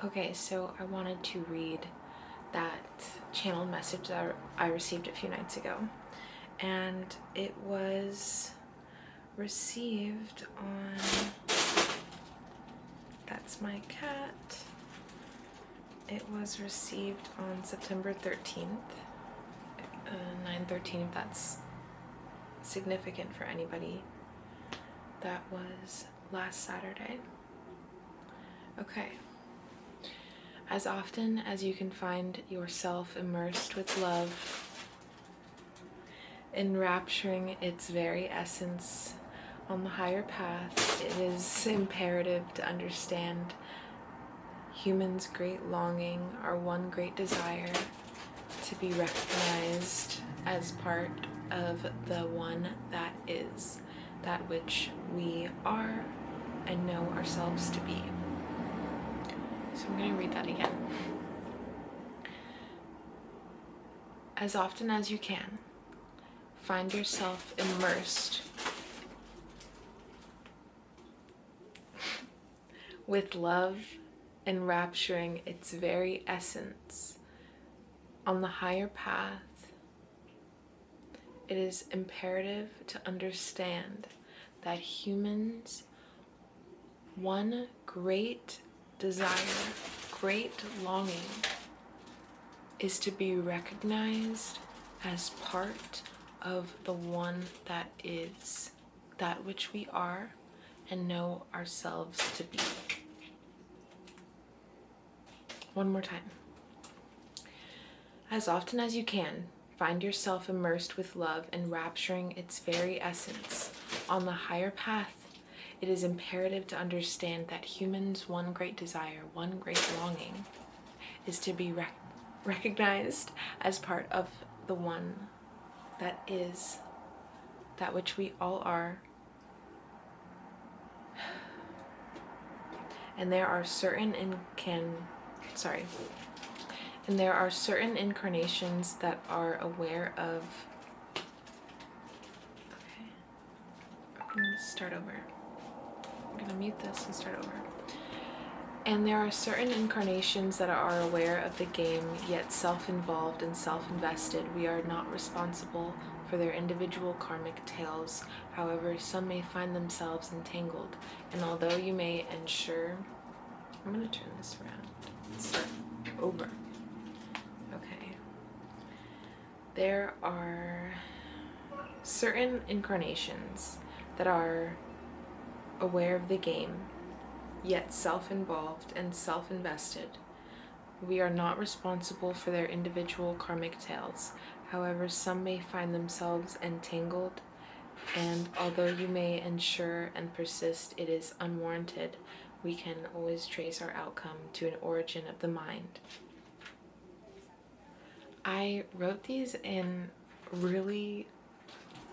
Okay, so I wanted to read that channeled message that I received a few nights ago, and it was received on, that's my cat, it was received on September 13th, 9/13, if that's significant for anybody. That was last Saturday. Okay. As often as you can find yourself immersed with love, enrapturing its very essence on the higher path, it is imperative to understand humans' great longing, our one great desire, to be recognized as part of the one that is, that which we are and know ourselves to be. So I'm going to read that again. As often as you can, find yourself immersed with love, enrapturing its very essence on the higher path. It is imperative to understand that humans' one great desire, great longing, is to be recognized as part of the one that is, that which we are and know ourselves to be. One more time. As often as you can, find yourself immersed with love, enrapturing its very essence on the higher path. It is imperative to understand that humans' one great desire, one great longing, is to be recognized as part of the one that is, that which we all are. And there are certain incarnations that are aware of. Okay, I'm gonna start over. I'm gonna mute this and start over. And there are certain incarnations that are aware of the game, yet self-involved and self-invested. We are not responsible for their individual karmic tales. However, some may find themselves entangled. And although you may ensure... I'm going to turn this around. Let's start over. Okay. There are certain incarnations that are aware of the game, yet self-involved and self-invested. We are not responsible for their individual karmic tales. However, some may find themselves entangled, and although you may ensure and persist it is unwarranted, we can always trace our outcome to an origin of the mind. I wrote these in really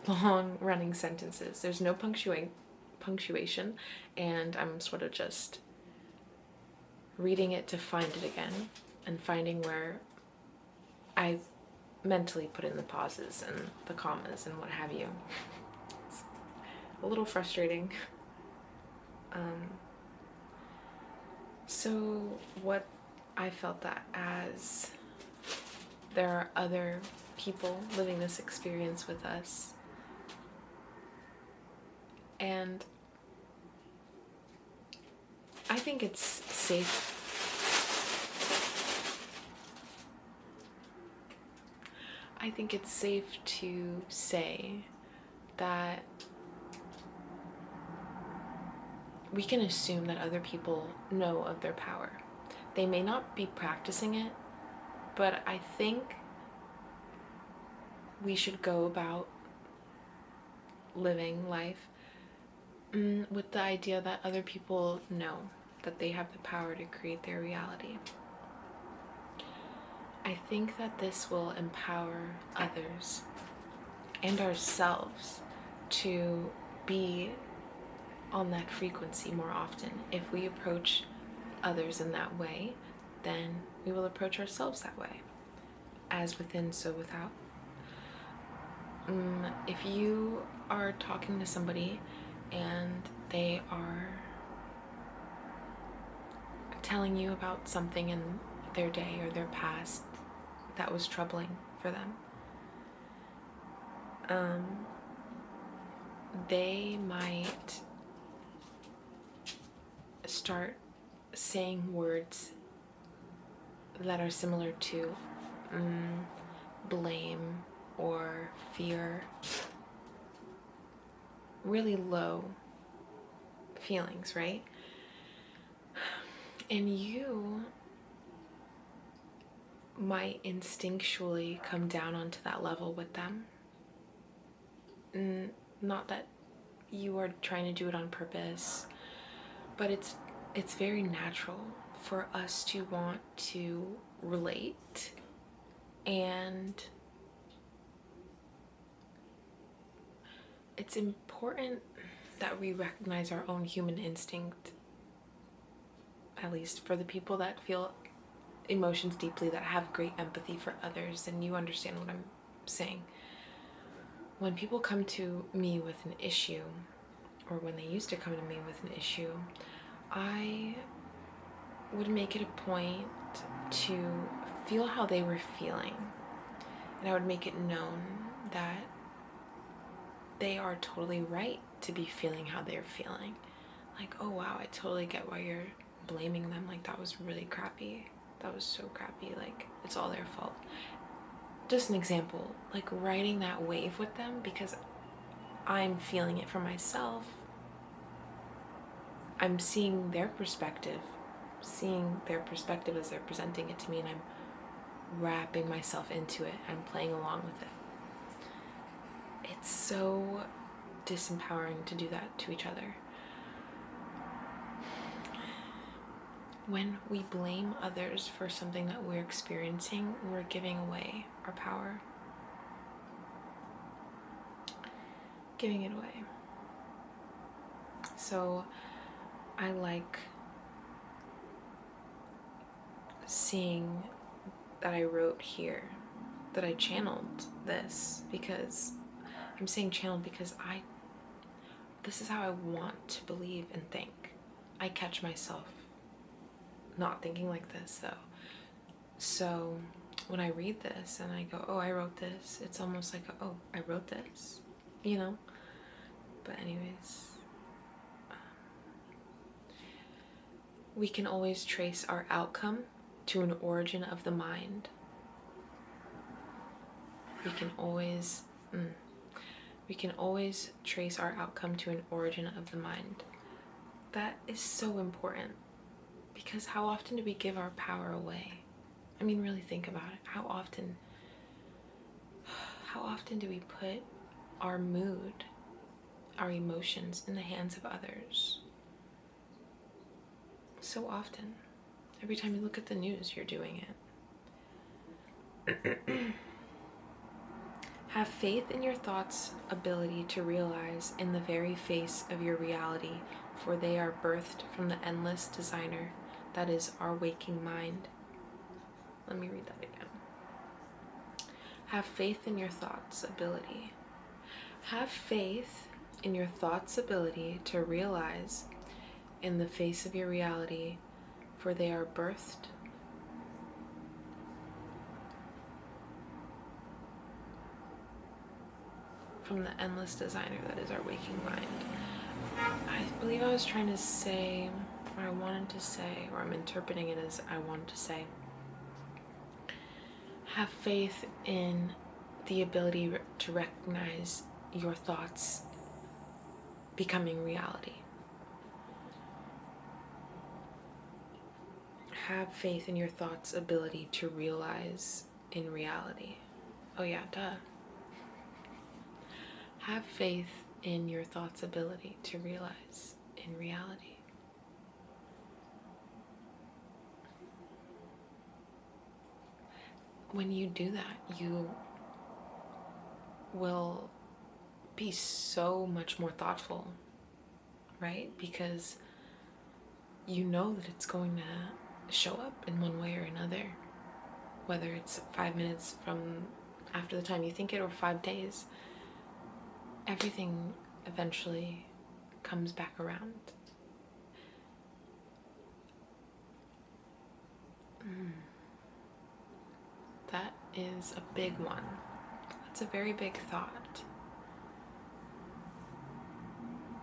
long running sentences. There's no punctuation, and I'm sort of just reading it to find it again and finding where I mentally put in the pauses and the commas and what have you. It's a little frustrating. So what I felt that as there are other people living this experience with us, and I think it's safe. I think it's safe to say that we can assume that other people know of their power. They may not be practicing it, but I think we should go about living life with the idea that other people know that they have the power to create their reality. I think that this will empower others and ourselves to be on that frequency more often. If we approach others in that way, then we will approach ourselves that way. As within, so without. If you are talking to somebody and they are telling you about something in their day or their past that was troubling for them. They might start saying words that are similar to blame or fear, really low feelings, right? And you might instinctually come down onto that level with them. Not that you are trying to do it on purpose, but it's very natural for us to want to relate, and it's important that we recognize our own human instinct, at least for the people that feel emotions deeply, that have great empathy for others, and you understand what I'm saying. When people come to me with an issue, or when they used to come to me with an issue, I would make it a point to feel how they were feeling. And I would make it known that they are totally right to be feeling how they're feeling. Like, oh wow, I totally get why you're blaming them. Like, that was really crappy. That was so crappy. Like, it's all their fault. Just an example, like riding that wave with them because I'm feeling it for myself. I'm seeing their perspective as they're presenting it to me, and I'm wrapping myself into it. I'm playing along with it. It's so disempowering to do that to each other. When we blame others for something that we're experiencing, we're giving away our power. Giving it away. So I like seeing that I wrote here, that I channeled this, because I'm saying channeled because this is how I want to believe and think. I catch myself not thinking like this though. So when I read this and I go, oh, I wrote this, it's almost like, oh, I wrote this, you know? But anyways, we can always trace our outcome to an origin of the mind. We can always trace our outcome to an origin of the mind. That is so important, because how often do we give our power away? I mean, really think about it. How often do we put our mood, our emotions in the hands of others? So often. Every time you look at the news, you're doing it. Have faith in your thoughts' ability to realize in the very face of your reality, for they are birthed from the endless designer that is our waking mind. Let me read that again. Have faith in your thoughts' ability. Have faith in your thoughts' ability to realize in the face of your reality, for they are birthed from the endless designer that is our waking mind. I believe I was trying to say, or I wanted to say, or I'm interpreting it as I wanted to say, have faith in the ability to recognize your thoughts becoming reality. Have faith in your thoughts' ability to realize in reality. Oh yeah, duh. Have faith in your thoughts' ability to realize in reality. When you do that, you will be so much more thoughtful, right? Because you know that it's going to show up in one way or another, whether it's 5 minutes from after the time you think it or 5 days. Everything eventually comes back around. is a big one. It's a very big thought.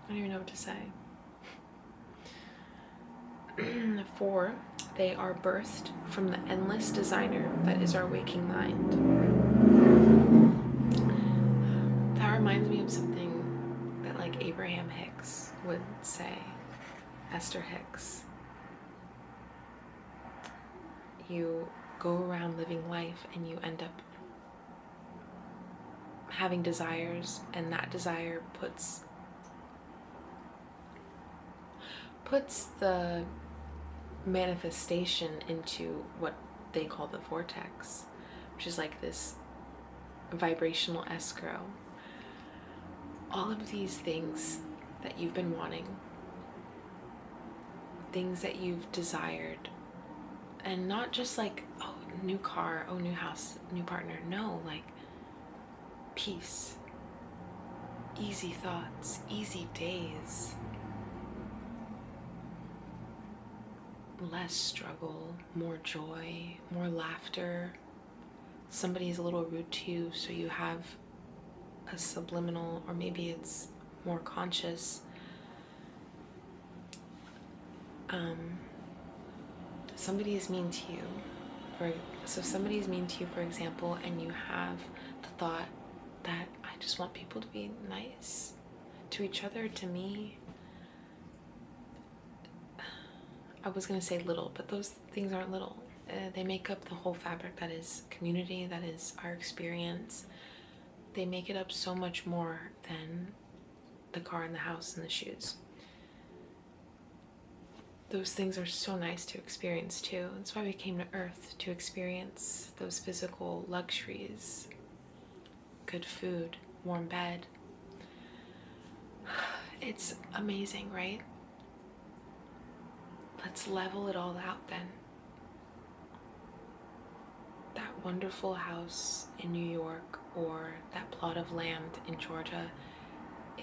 I don't even know what to say. 4, they are birthed from the endless designer that is our waking mind. That reminds me of something that like Abraham Hicks would say. Esther Hicks. You go around living life and you end up having desires, and that desire puts the manifestation into what they call the vortex, which is like this vibrational escrow. All of these things that you've been wanting, things that you've desired, and not just like, oh, new car, oh, new house, new partner. No, like peace, easy thoughts, easy days, less struggle, more joy, more laughter. Somebody's a little rude to you, so you have a subliminal, or maybe it's more conscious, somebody is mean to you. So somebody is mean to you, for example, and you have the thought that I just want people to be nice to each other, to me. I was going to say little, but those things aren't little. They make up the whole fabric that is community, that is our experience. They make it up so much more than the car and the house and the shoes. Those things are so nice to experience too. That's why we came to Earth, to experience those physical luxuries. Good food, warm bed. It's amazing, right? Let's level it all out then. That wonderful house in New York or that plot of land in Georgia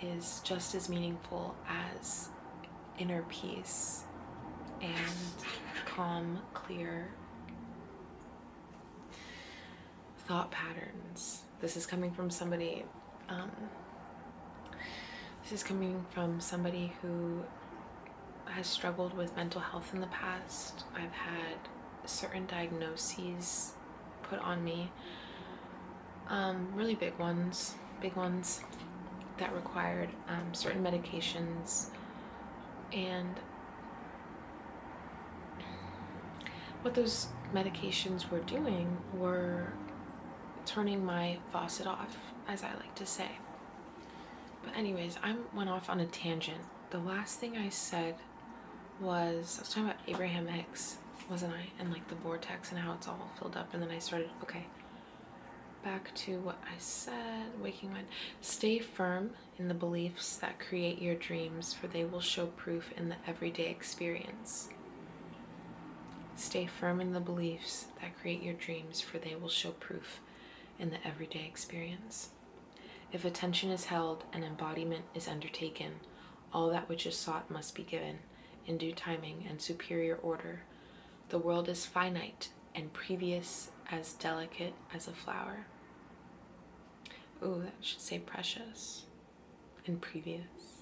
is just as meaningful as inner peace and calm, clear thought patterns. This is coming from somebody who has struggled with mental health in the past. I've had certain diagnoses put on me, really big ones that required certain medications, and what those medications were doing were turning my faucet off, as I like to say. But anyways, I went off on a tangent. The last thing I said was, I was talking about Abraham Hicks, wasn't I? And like the vortex and how it's all filled up. And then I started, okay, back to what I said, waking mind. Stay firm in the beliefs that create your dreams, for they will show proof in the everyday experience. Stay firm in the beliefs that create your dreams, for they will show proof in the everyday experience. If attention is held and embodiment is undertaken, all that which is sought must be given in due timing and superior order. The world is finite and previous, as delicate as a flower. Ooh, that should say precious and previous.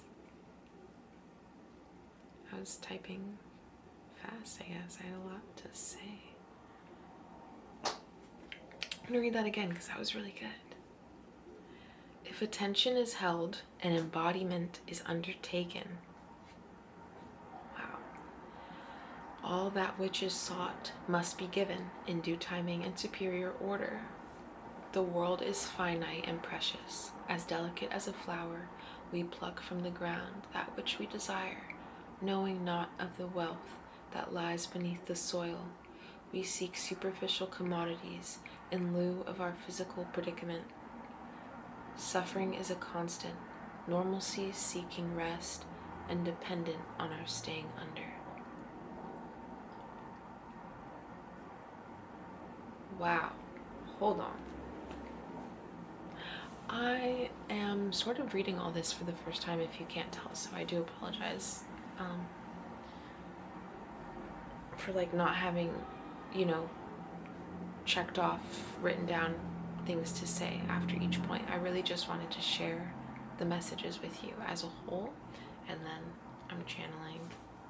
I was typing fast, I guess. I had a lot to say. I'm gonna read that again because that was really good. If attention is held and embodiment is undertaken, wow, all that which is sought must be given in due timing and superior order. The world is finite and precious, as delicate as a flower. We pluck from the ground that which we desire, knowing not of the wealth that lies beneath the soil. We seek superficial commodities in lieu of our physical predicament. Suffering is a constant, normalcy seeking rest, and dependent on our staying under. Wow, hold on. I am sort of reading all this for the first time, if you can't tell, so I do apologize for like not having, checked off, written down things to say after each point. I really just wanted to share the messages with you as a whole, and then I'm channeling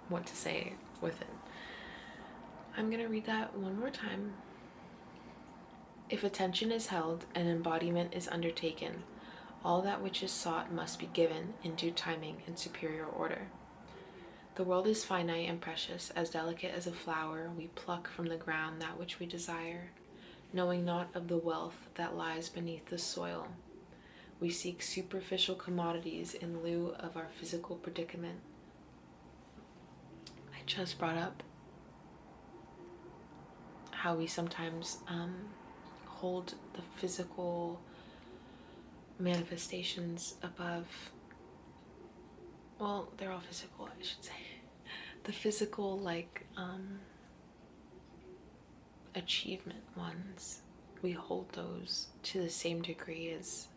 what to say with it. I'm going to read that one more time. If attention is held and embodiment is undertaken, all that which is sought must be given in due timing and superior order. The world is finite and precious, as delicate as a flower. We pluck from the ground that which we desire, knowing not of the wealth that lies beneath the soil. We seek superficial commodities in lieu of our physical predicament. I just brought up how we sometimes hold the physical manifestations above, well, they're all physical, I should say. The physical, achievement ones, we hold those to the same degree as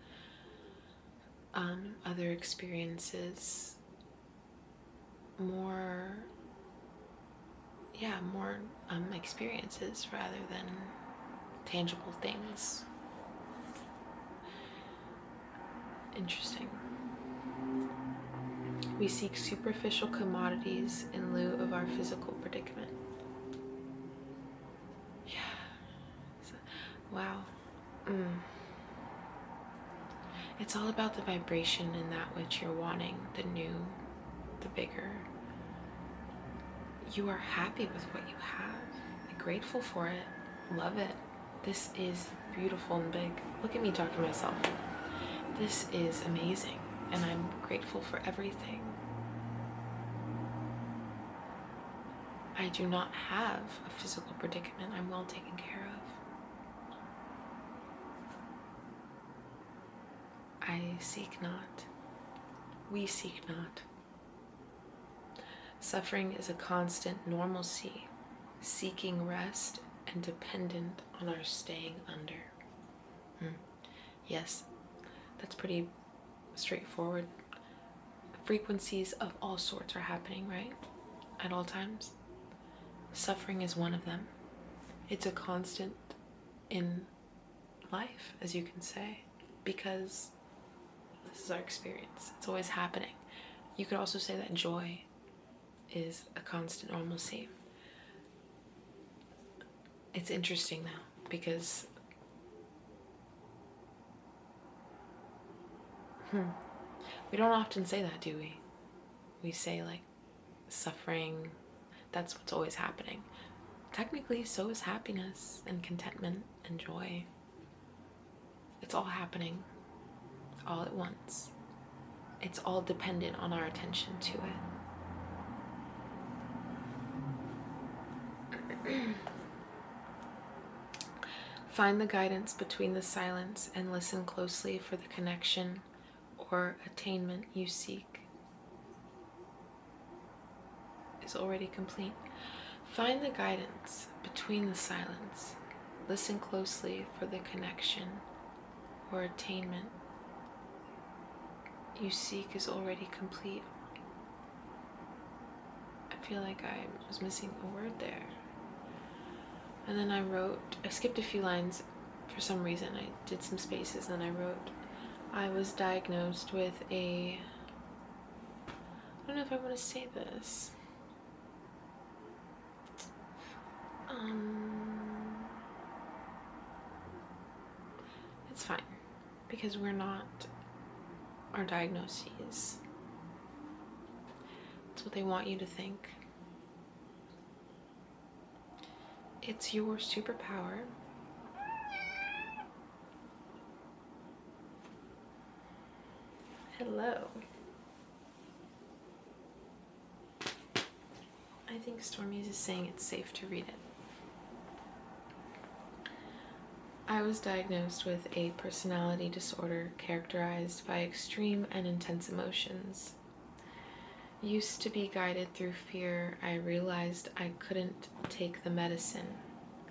other experiences, more experiences rather than tangible things. Interesting. We seek superficial commodities in lieu of our physical predicament. Yeah. Wow. It's all about the vibration in that which you're wanting, the new, the bigger. You are happy with what you have, grateful for it, love it. This is beautiful and big. Look at me talking to myself. This is amazing, and I'm grateful for everything. I do not have a physical predicament. I'm well taken care of. I seek not. We seek not. Suffering is a constant normalcy, seeking rest and dependent on our staying under. Yes, that's pretty straightforward. Frequencies of all sorts are happening, right? At all times. Suffering is one of them. It's a constant in life, as you can say, because this is our experience. It's always happening. You could also say that joy is a constant normalcy. It's interesting now because we don't often say that, do we? We say suffering, that's what's always happening. Technically, so is happiness and contentment and joy. It's all happening all at once. It's all dependent on our attention to it. Find the guidance between the silence and listen closely for the connection or attainment you seek is already complete. Find the guidance between the silence. Listen closely for the connection or attainment you seek is already complete. I feel like I was missing a word there. And then I skipped a few lines for some reason. I did some spaces and I wrote, I was diagnosed with I don't know if I want to say this. It's fine, because we're not our diagnoses. It's what they want you to think. It's your superpower. Hello. I think Stormy is saying it's safe to read it. I was diagnosed with a personality disorder characterized by extreme and intense emotions. Used to be guided through fear, I realized I couldn't take the medicine.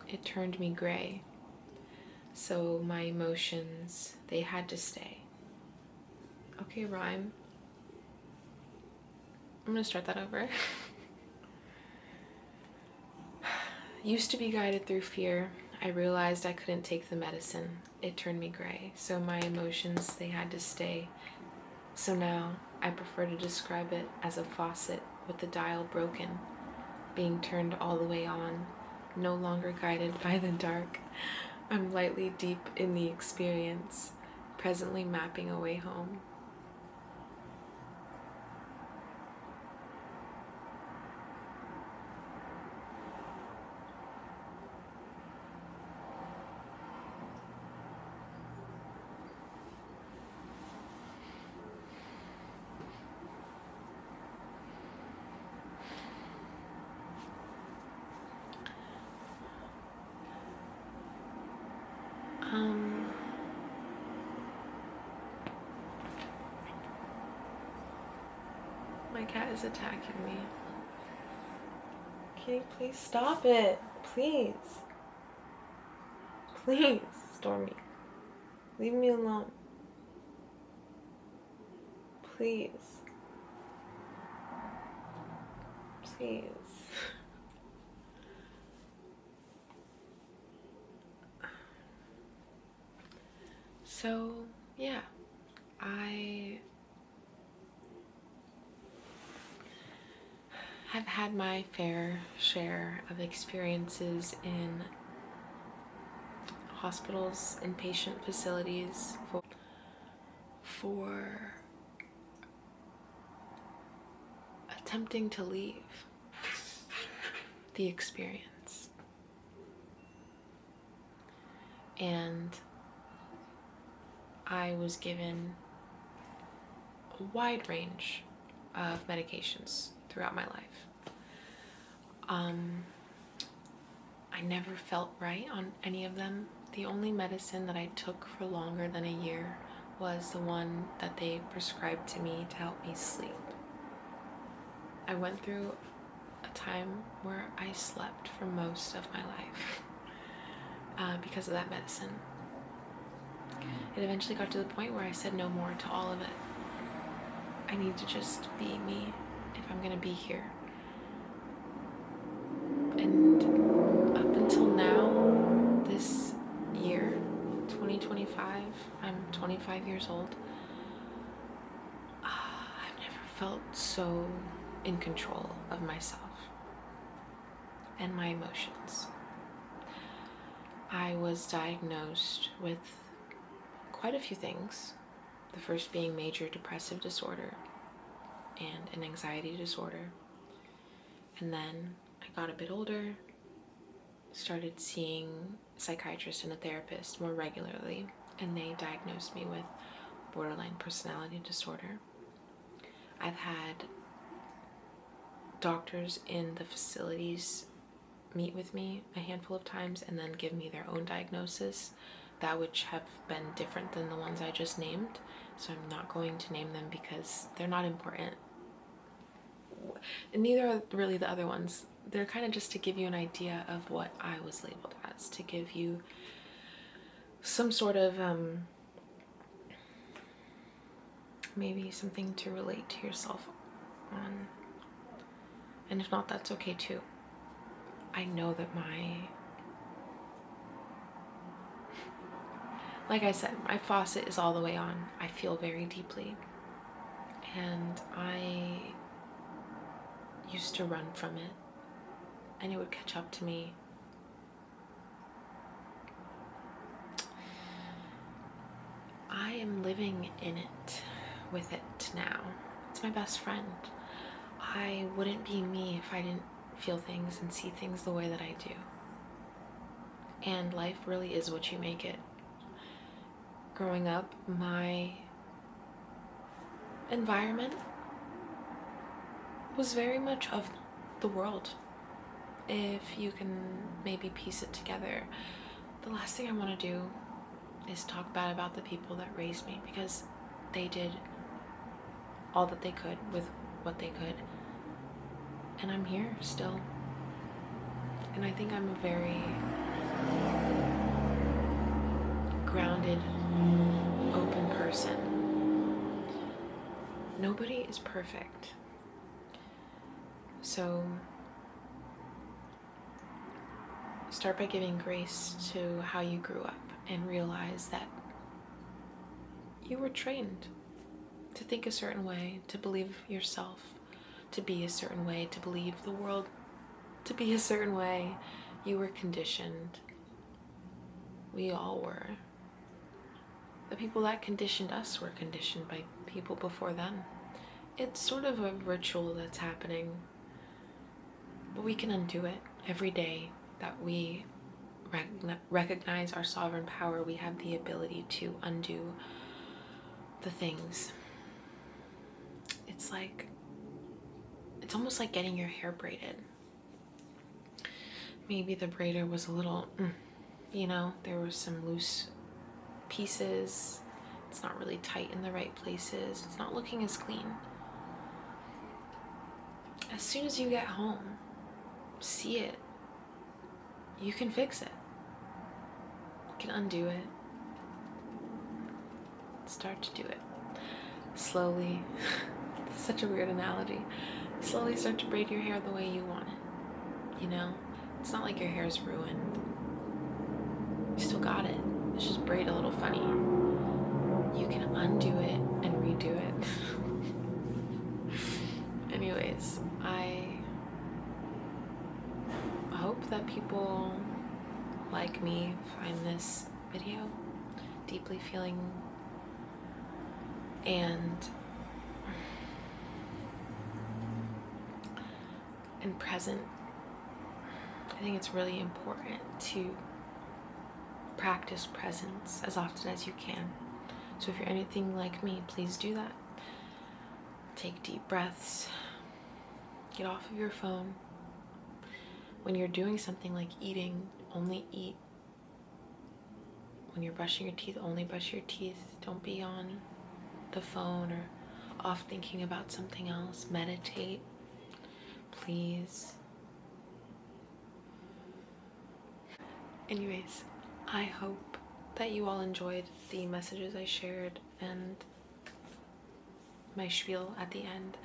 It turned me gray. So my emotions, they had to stay. Okay, rhyme. I'm gonna start that over. Used to be guided through fear, I realized I couldn't take the medicine. It turned me gray. So my emotions, they had to stay. So now I prefer to describe it as a faucet with the dial broken, being turned all the way on, no longer guided by the dark. I'm lightly deep in the experience, presently mapping a way home. My cat is attacking me. Can you please stop it? Please. Please, Stormy. Leave me alone. Please. Please. So, yeah, I have had my fair share of experiences in hospitals, inpatient facilities for attempting to leave the experience. And I was given a wide range of medications throughout my life. I never felt right on any of them. The only medicine that I took for longer than a year was the one that they prescribed to me to help me sleep. I went through a time where I slept for most of my life because of that medicine. It eventually got to the point where I said no more to all of it. I need to just be me if I'm gonna be here. And up until now, this year, 2025, I'm 25 years old. I've never felt so in control of myself and my emotions. I was diagnosed with quite a few things. The first being major depressive disorder and an anxiety disorder. And then I got a bit older, started seeing a psychiatrist and a therapist more regularly, and they diagnosed me with borderline personality disorder. I've had doctors in the facilities meet with me a handful of times and then give me their own diagnosis, that which have been different than the ones I just named. So I'm not going to name them because they're not important. And neither are really the other ones. They're kind of just to give you an idea of what I was labeled as, to give you some sort of maybe something to relate to yourself on. And if not, that's okay too. I know that like I said, my faucet is all the way on. I feel very deeply. And I used to run from it, and it would catch up to me. I am living in it, with it now. It's my best friend. I wouldn't be me if I didn't feel things and see things the way that I do. And life really is what you make it. Growing up, my environment was very much of the world. If you can maybe piece it together, the last thing I want to do is talk bad about the people that raised me, because they did all that they could with what they could. And I'm here still. And I think I'm a very grounded, open person. Nobody is perfect. So Start by giving grace to how you grew up and realize that you were trained to think a certain way, to believe yourself to be a certain way, to believe the world to be a certain way. You were conditioned. We all were. The people that conditioned us were conditioned by people before them. It's sort of a ritual that's happening, but we can undo it every day that we recognize our sovereign power. We have the ability to undo the things. It's almost like getting your hair braided. Maybe the braider was a little, there were some loose pieces. It's not really tight in the right places. It's not looking as clean. As soon as you get home, see it. You can fix it. You can undo it. Start to do it. Slowly. Such a weird analogy. Slowly start to braid your hair the way you want it. It's not like your hair's ruined. You still got it. It's just braid a little funny. You can undo it and redo it. Anyways, I hope that people like me find this video deeply feeling and present. I think it's really important to practice presence as often as you can. So if you're anything like me, please do that. Take deep breaths. Get off of your phone. When you're doing something like eating, only eat. When you're brushing your teeth, only brush your teeth. Don't be on the phone or off thinking about something else. Meditate, please. Anyways, I hope that you all enjoyed the messages I shared and my spiel at the end.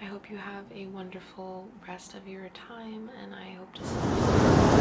I hope you have a wonderful rest of your time, and I hope to see you.